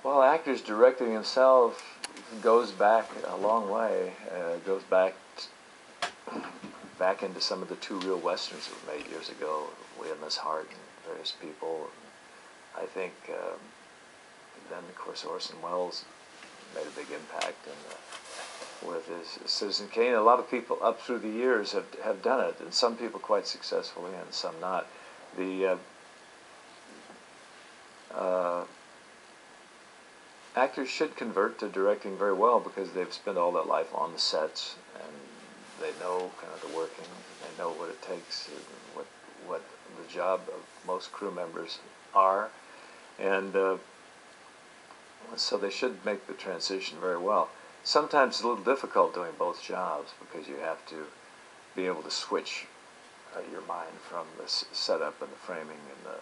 Well, actors directing themselves goes back a long way. Goes back into some of the two real westerns that were made years ago, William S. Hart and various people. I think then, of course, Orson Welles made a big impact with his Citizen Kane. A lot of people up through the years have done it, and some people quite successfully and some not. The actors should convert to directing very well because they've spent all their life on the sets and they know kind of the working. They know what it takes, and what the job of most crew members are, and so they should make the transition very well. Sometimes it's a little difficult doing both jobs because you have to be able to switch your mind from the setup and the framing and the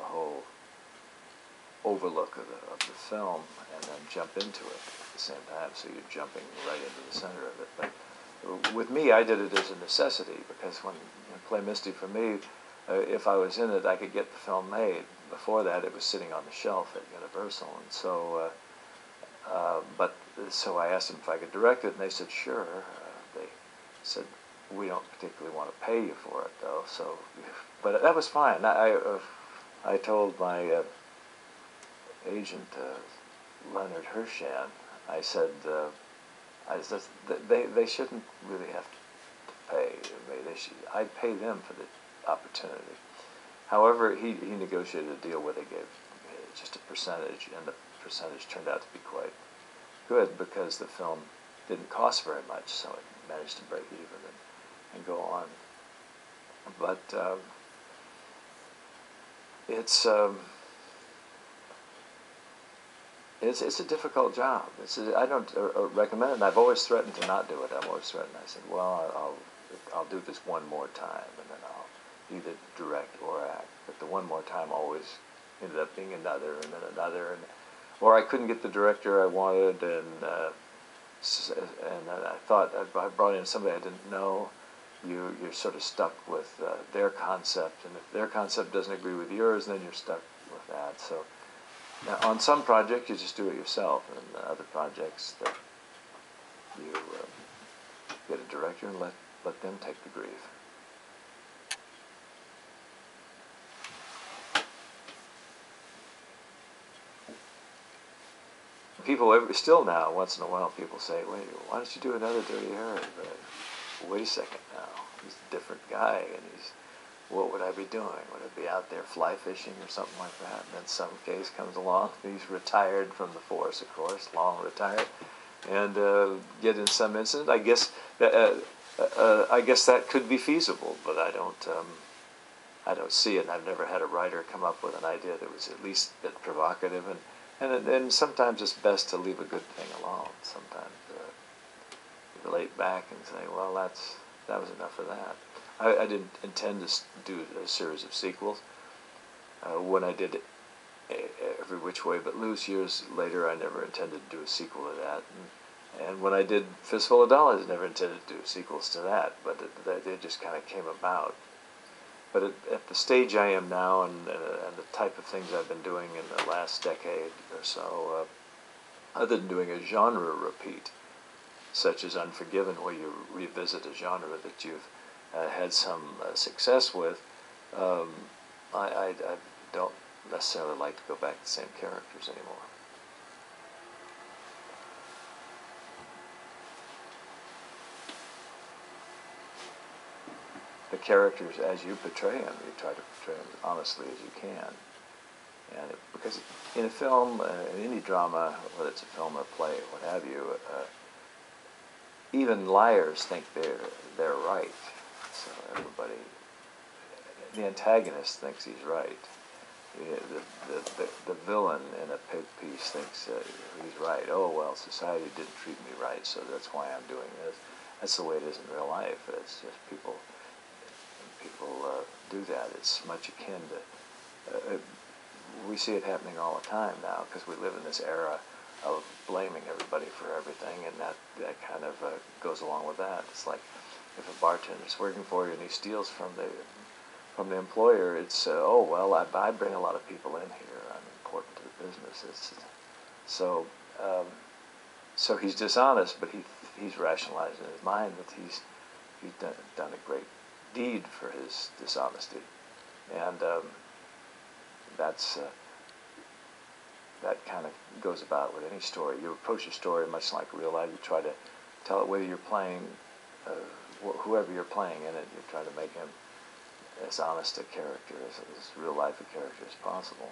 whole overlook of the film, and then jump into it at the same time, so you're jumping right into the center of it. But with me, I did it as a necessity, because when you play Misty, for me, if I was in it, I could get the film made. Before that, it was sitting on the shelf at Universal, and so so I asked them if I could direct it, and they said sure. They said, we don't particularly want to pay you for it, though. So, but that was fine. I told my agent, Leonard Hershan, I said they shouldn't really have to pay. I'd pay them for the opportunity. However, he negotiated a deal where they gave just a percentage, and the percentage turned out to be quite good because the film didn't cost very much, so it managed to break even and go on. But it's a difficult job. I don't recommend it, and I've always threatened to not do it. I've always threatened. I said, well, I'll do this one more time, and then I'll either direct or act. But the one more time always ended up being another, and then another, or I couldn't get the director I wanted, and I thought I brought in somebody I didn't know. You're sort of stuck with their concept, and if their concept doesn't agree with yours, then you're stuck with that. So now, on some projects, you just do it yourself, and other projects that you get a director and let them take the grief. People still now, once in a while, people say, "Wait, why don't you do another Dirty Harry?" But wait a second now, he's a different guy, and what would I be doing? Would I be out there fly fishing or something like that? And then some case comes along, he's retired from the force, of course, long retired, and get in some incident. I guess that could be feasible, but I don't see it. And I've never had a writer come up with an idea that was at least a bit provocative, and sometimes it's best to leave a good thing alone. Sometimes you relate back and say, well, that was enough of that. I didn't intend to do a series of sequels. When I did Every Which Way But Loose years later, I never intended to do a sequel to that. And when I did Fistful of Dollars, I never intended to do sequels to that, but they just kind of came about. But at the stage I am now, and the type of things I've been doing in the last decade or so, other than doing a genre repeat, such as Unforgiven, where you revisit a genre that you've had some success with, I don't necessarily like to go back to the same characters anymore. The characters, as you portray them, you try to portray them as honestly as you can. And because in a film, in any drama, whether it's a film or a play, what have you, even liars think they're right. So everybody, the antagonist thinks he's right. The villain in a pig piece thinks he's right. Oh, well, society didn't treat me right, so that's why I'm doing this. That's the way it is in real life. It's just people do that. It's much akin to, we see it happening all the time now, because we live in this era of blaming everybody for everything, and that kind of goes along with that. It's like if a bartender's working for you and he steals from the employer, it's, oh, well, I bring a lot of people in here. I'm important to the business. So he's dishonest, but he's rationalizing in his mind that he's done a great deed for his dishonesty, and that kind of goes about with any story. You approach a story much like real life. You try to tell it whether you're playing whoever you're playing in it. You try to make him as honest a character, as real life a character as possible.